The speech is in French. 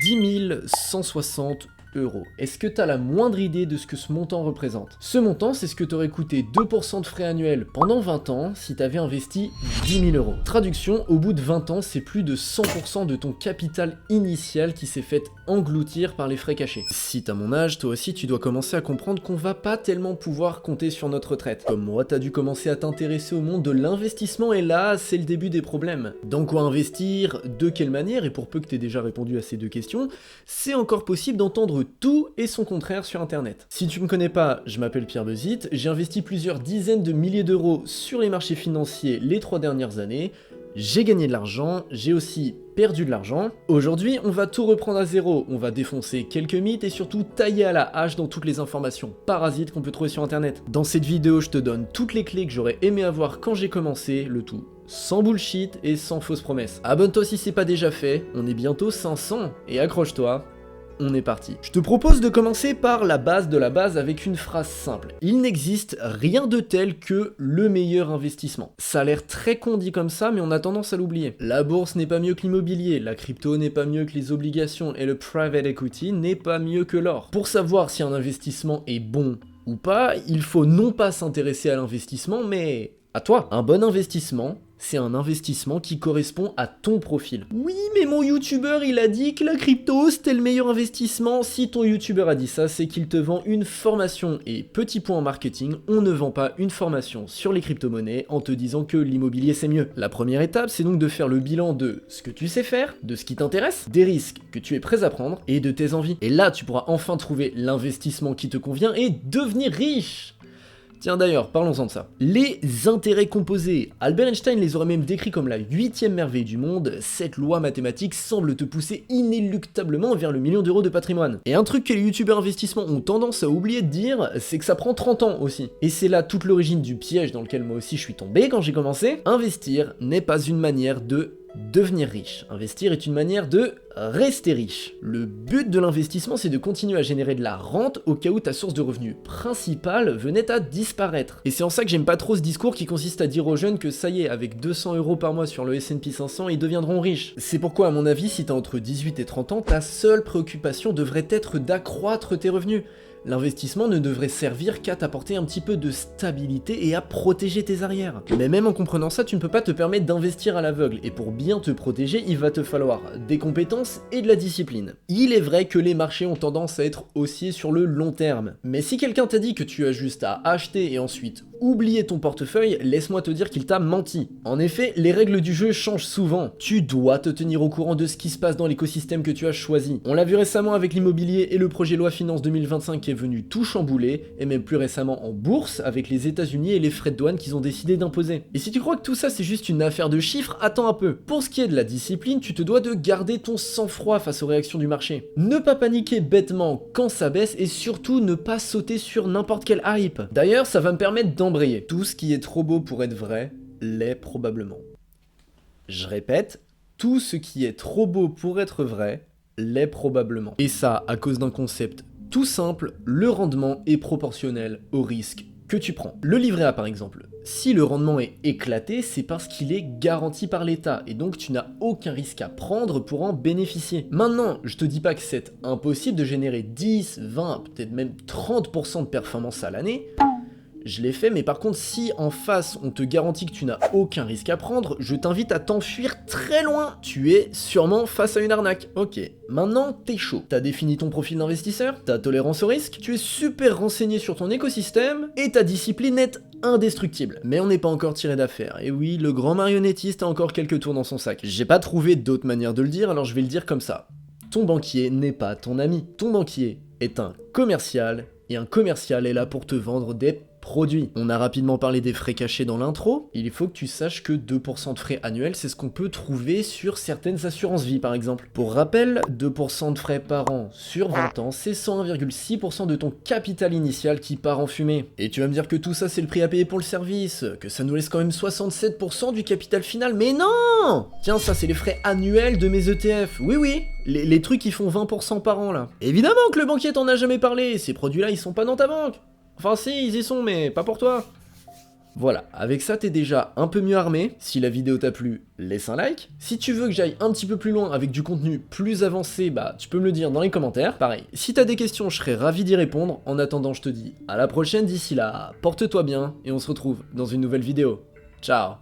10 160 €. Est-ce que tu as la moindre idée de ce que ce montant représente? Ce montant, c'est ce que t'aurait coûté 2% de frais annuels pendant 20 ans si tu avais investi 10 000 €. Traduction, au bout de 20 ans, c'est plus de 100% de ton capital initial qui s'est fait engloutir par les frais cachés. Si t'as mon âge, toi aussi tu dois commencer à comprendre qu'on va pas tellement pouvoir compter sur notre retraite. Comme moi, t'as dû commencer à t'intéresser au monde de l'investissement et là, c'est le début des problèmes. Dans quoi investir? De quelle manière? Et pour peu que t'aies déjà répondu à ces deux questions, c'est encore possible d'entendre tout et son contraire sur internet. Si tu me connais pas, je m'appelle Pierre Bezit, j'ai investi plusieurs dizaines de milliers d'euros sur les marchés financiers les 3 dernières années, j'ai gagné de l'argent, j'ai aussi perdu de l'argent. Aujourd'hui, on va tout reprendre à zéro, on va défoncer quelques mythes et surtout tailler à la hache dans toutes les informations parasites qu'on peut trouver sur internet. Dans cette vidéo, je te donne toutes les clés que j'aurais aimé avoir quand j'ai commencé, le tout sans bullshit et sans fausses promesses. Abonne-toi si c'est pas déjà fait, on est bientôt 500 et accroche-toi. On est parti. Je te propose de commencer par la base de la base avec une phrase simple. Il n'existe rien de tel que le meilleur investissement. Ça a l'air très con dit comme ça, mais on a tendance à l'oublier. La bourse n'est pas mieux que l'immobilier, la crypto n'est pas mieux que les obligations et le private equity n'est pas mieux que l'or. Pour savoir si un investissement est bon ou pas, il faut non pas s'intéresser à l'investissement, mais à toi. Un bon investissement, c'est un investissement qui correspond à ton profil. Oui, mais mon youtubeur, il a dit que la crypto, c'était le meilleur investissement. Si ton youtubeur a dit ça, c'est qu'il te vend une formation. Et petit point en marketing, on ne vend pas une formation sur les crypto-monnaies en te disant que l'immobilier, c'est mieux. La première étape, c'est donc de faire le bilan de ce que tu sais faire, de ce qui t'intéresse, des risques que tu es prêt à prendre et de tes envies. Et là, tu pourras enfin trouver l'investissement qui te convient et devenir riche. Tiens d'ailleurs, parlons-en de ça. Les intérêts composés. Albert Einstein les aurait même décrits comme la 8e merveille du monde. Cette loi mathématique semble te pousser inéluctablement vers le million d'euros de patrimoine. Et un truc que les youtubeurs investissement ont tendance à oublier de dire, c'est que ça prend 30 ans aussi. Et c'est là toute l'origine du piège dans lequel moi aussi je suis tombé quand j'ai commencé. Investir n'est pas une manière de devenir riche. Investir est une manière de rester riche. Le but de l'investissement, c'est de continuer à générer de la rente au cas où ta source de revenus principale venait à disparaître. Et c'est en ça que j'aime pas trop ce discours qui consiste à dire aux jeunes que ça y est, avec 200 € par mois sur le S&P 500, ils deviendront riches. C'est pourquoi, à mon avis, si t'as entre 18 et 30 ans, ta seule préoccupation devrait être d'accroître tes revenus. L'investissement ne devrait servir qu'à t'apporter un petit peu de stabilité et à protéger tes arrières. Mais même en comprenant ça, tu ne peux pas te permettre d'investir à l'aveugle, et pour bien te protéger, il va te falloir des compétences et de la discipline. Il est vrai que les marchés ont tendance à être haussiers sur le long terme, mais si quelqu'un t'a dit que tu as juste à acheter et ensuite oublier ton portefeuille, laisse-moi te dire qu'il t'a menti. En effet, les règles du jeu changent souvent. Tu dois te tenir au courant de ce qui se passe dans l'écosystème que tu as choisi. On l'a vu récemment avec l'immobilier et le projet loi finance 2025 qui est venu tout chambouler, et même plus récemment en bourse avec les États-Unis et les frais de douane qu'ils ont décidé d'imposer. Et si tu crois que tout ça c'est juste une affaire de chiffres, attends un peu. Pour ce qui est de la discipline, tu te dois de garder ton sang-froid face aux réactions du marché. Ne pas paniquer bêtement quand ça baisse et surtout ne pas sauter sur n'importe quel hype. D'ailleurs, ça va me permettre d'embrayer. Tout ce qui est trop beau pour être vrai, l'est probablement. Je répète, tout ce qui est trop beau pour être vrai, l'est probablement. Et ça, à cause d'un concept tout simple, le rendement est proportionnel au risque que tu prends. Le livret A par exemple, si le rendement est éclaté, c'est parce qu'il est garanti par l'État, et donc tu n'as aucun risque à prendre pour en bénéficier. Maintenant, je te dis pas que c'est impossible de générer 10, 20, peut-être même 30% de performance à l'année. Je l'ai fait, mais par contre, si en face on te garantit que tu n'as aucun risque à prendre, je t'invite à t'enfuir très loin. Tu es sûrement face à une arnaque. Ok, maintenant t'es chaud. T'as défini ton profil d'investisseur, ta tolérance au risque, tu es super renseigné sur ton écosystème, et ta discipline est indestructible. Mais on n'est pas encore tiré d'affaire. Et oui, le grand marionnettiste a encore quelques tours dans son sac. J'ai pas trouvé d'autre manière de le dire, alors je vais le dire comme ça. Ton banquier n'est pas ton ami. Ton banquier est un commercial, et un commercial est là pour te vendre des produits. On a rapidement parlé des frais cachés dans l'intro. Il faut que tu saches que 2% de frais annuels, c'est ce qu'on peut trouver sur certaines assurances vie par exemple. Pour rappel, 2% de frais par an sur 20 ans, c'est 101,6% de ton capital initial qui part en fumée. Et tu vas me dire que tout ça c'est le prix à payer pour le service, que ça nous laisse quand même 67% du capital final, mais non! Tiens, ça c'est les frais annuels de mes ETF, oui, les trucs qui font 20% par an là. Évidemment que le banquier t'en a jamais parlé, ces produits là ils sont pas dans ta banque. Enfin si, ils y sont, mais pas pour toi. Voilà, avec ça t'es déjà un peu mieux armé. Si la vidéo t'a plu, laisse un like. Si tu veux que j'aille un petit peu plus loin avec du contenu plus avancé, bah tu peux me le dire dans les commentaires. Pareil, si t'as des questions, je serai ravi d'y répondre. En attendant, je te dis à la prochaine, d'ici là, porte-toi bien et on se retrouve dans une nouvelle vidéo. Ciao.